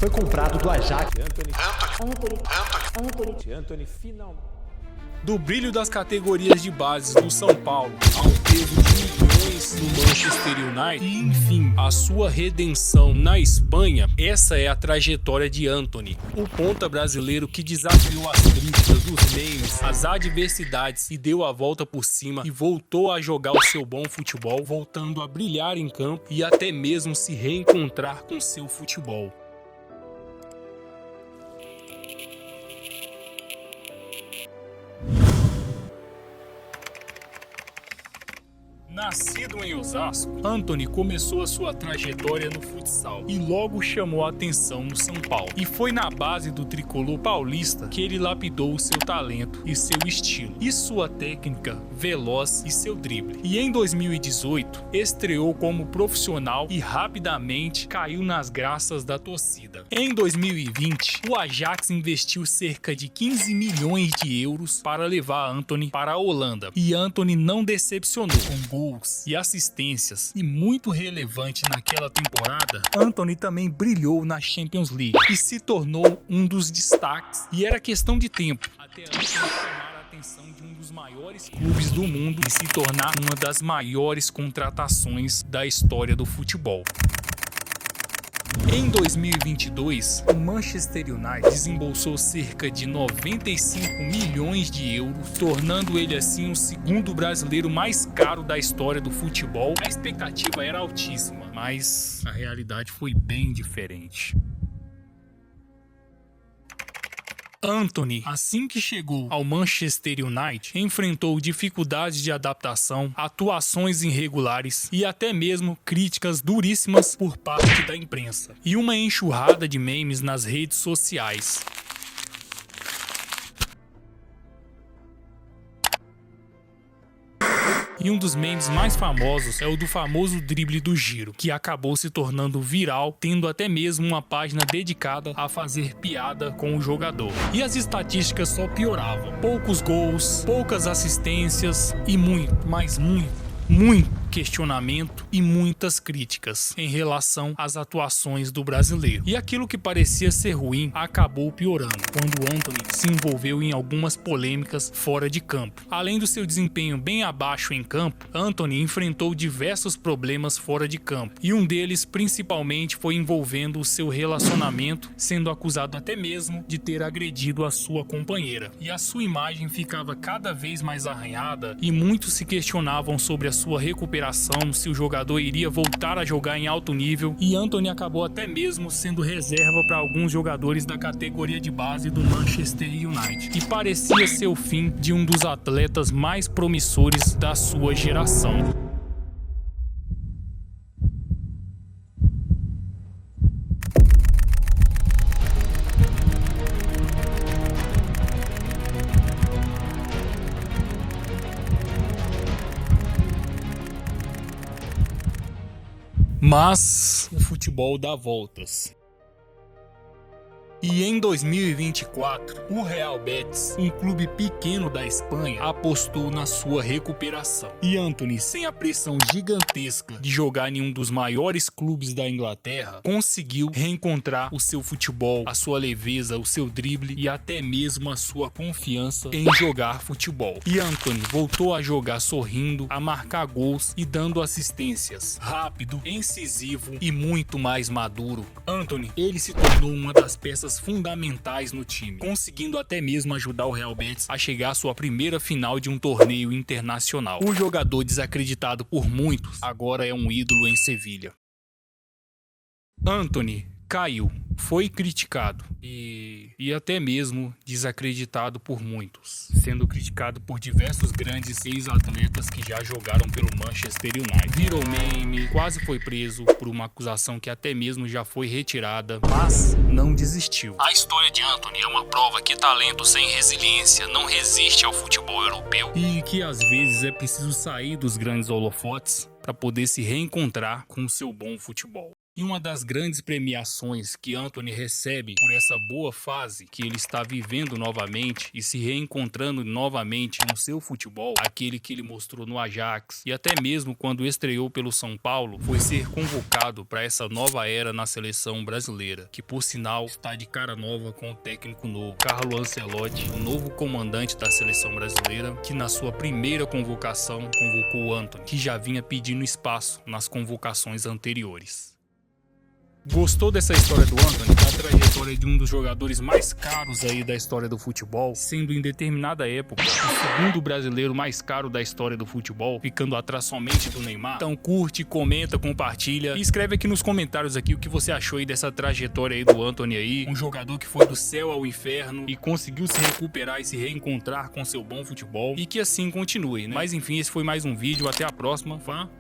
foi comprado do Ajax. Antony finalmente. Do brilho das categorias de bases do São Paulo ao peso de milhões do Manchester United e, enfim, a sua redenção na Espanha, essa é a trajetória de Antony, o ponta brasileiro que desafiou as críticas, os memes, as adversidades e deu a volta por cima e voltou a jogar o seu bom futebol, voltando a brilhar em campo e até mesmo se reencontrar com seu futebol. Nascido em Osasco, Antony começou a sua trajetória no futsal e logo chamou a atenção no São Paulo. E foi na base do tricolor paulista que ele lapidou o seu talento e seu estilo, e sua técnica veloz e seu drible. E em 2018, estreou como profissional e rapidamente caiu nas graças da torcida. Em 2020, o Ajax investiu cerca de 15 milhões de euros para levar Antony para a Holanda. E Antony não decepcionou com gols e assistências, e muito relevante naquela temporada, Antony também brilhou na Champions League e se tornou um dos destaques, e era questão de tempo até Antony chamar a atenção de um dos maiores clubes do mundo e se tornar uma das maiores contratações da história do futebol. Em 2022, o Manchester United desembolsou cerca de 95 milhões de euros, tornando ele assim o segundo brasileiro mais caro da história do futebol. A expectativa era altíssima, mas a realidade foi bem diferente. Antony, assim que chegou ao Manchester United, enfrentou dificuldades de adaptação, atuações irregulares e até mesmo críticas duríssimas por parte da imprensa, e uma enxurrada de memes nas redes sociais. E um dos memes mais famosos é o do famoso drible do giro, que acabou se tornando viral, tendo até mesmo uma página dedicada a fazer piada com o jogador. E as estatísticas só pioravam. Poucos gols, poucas assistências e muito, mas muito questionamento e muitas críticas em relação às atuações do brasileiro. E aquilo que parecia ser ruim acabou piorando quando Antony se envolveu em algumas polêmicas fora de campo. Além do seu desempenho bem abaixo em campo, Antony enfrentou diversos problemas fora de campo, e um deles principalmente foi envolvendo o seu relacionamento, sendo acusado até mesmo de ter agredido a sua companheira. E a sua imagem ficava cada vez mais arranhada e muitos se questionavam sobre a sua recuperação, se o jogador iria voltar a jogar em alto nível, e Antony acabou até mesmo sendo reserva para alguns jogadores da categoria de base do Manchester United, e parecia ser o fim de um dos atletas mais promissores da sua geração. Mas o futebol dá voltas. E em 2024, o Real Betis, um clube pequeno da Espanha, apostou na sua recuperação. E Antony, sem a pressão gigantesca de jogar em um dos maiores clubes da Inglaterra, conseguiu reencontrar o seu futebol, a sua leveza, o seu drible e até mesmo a sua confiança em jogar futebol. E Antony voltou a jogar sorrindo, a marcar gols e dando assistências. Rápido, incisivo e muito mais maduro. Antony, ele se tornou uma das peças fundamentais no time, conseguindo até mesmo ajudar o Real Betis a chegar à sua primeira final de um torneio internacional. O jogador desacreditado por muitos agora é um ídolo em Sevilha. Antony caiu, foi criticado e até mesmo desacreditado por muitos, sendo criticado por diversos grandes ex-atletas que já jogaram pelo Manchester United. Virou meme, quase foi preso por uma acusação que até mesmo já foi retirada, mas não desistiu. A história de Antony é uma prova que talento sem resiliência não resiste ao futebol europeu, e que às vezes é preciso sair dos grandes holofotes para poder se reencontrar com o seu bom futebol. E uma das grandes premiações que Antony recebe por essa boa fase que ele está vivendo novamente e se reencontrando novamente no seu futebol, aquele que ele mostrou no Ajax e até mesmo quando estreou pelo São Paulo, foi ser convocado para essa nova era na seleção brasileira, que por sinal está de cara nova com o técnico novo, Carlo Ancelotti, o novo comandante da seleção brasileira, que na sua primeira convocação convocou o Antony, que já vinha pedindo espaço nas convocações anteriores. Gostou dessa história do Antony? Da trajetória de um dos jogadores mais caros aí da história do futebol, sendo em determinada época o segundo brasileiro mais caro da história do futebol, ficando atrás somente do Neymar? Então curte, comenta, compartilha e escreve aqui nos comentários aqui o que você achou aí dessa trajetória aí do Antony aí, um jogador que foi do céu ao inferno e conseguiu se recuperar e se reencontrar com seu bom futebol, e que assim continue, né? Mas enfim, esse foi mais um vídeo, até a próxima, fã!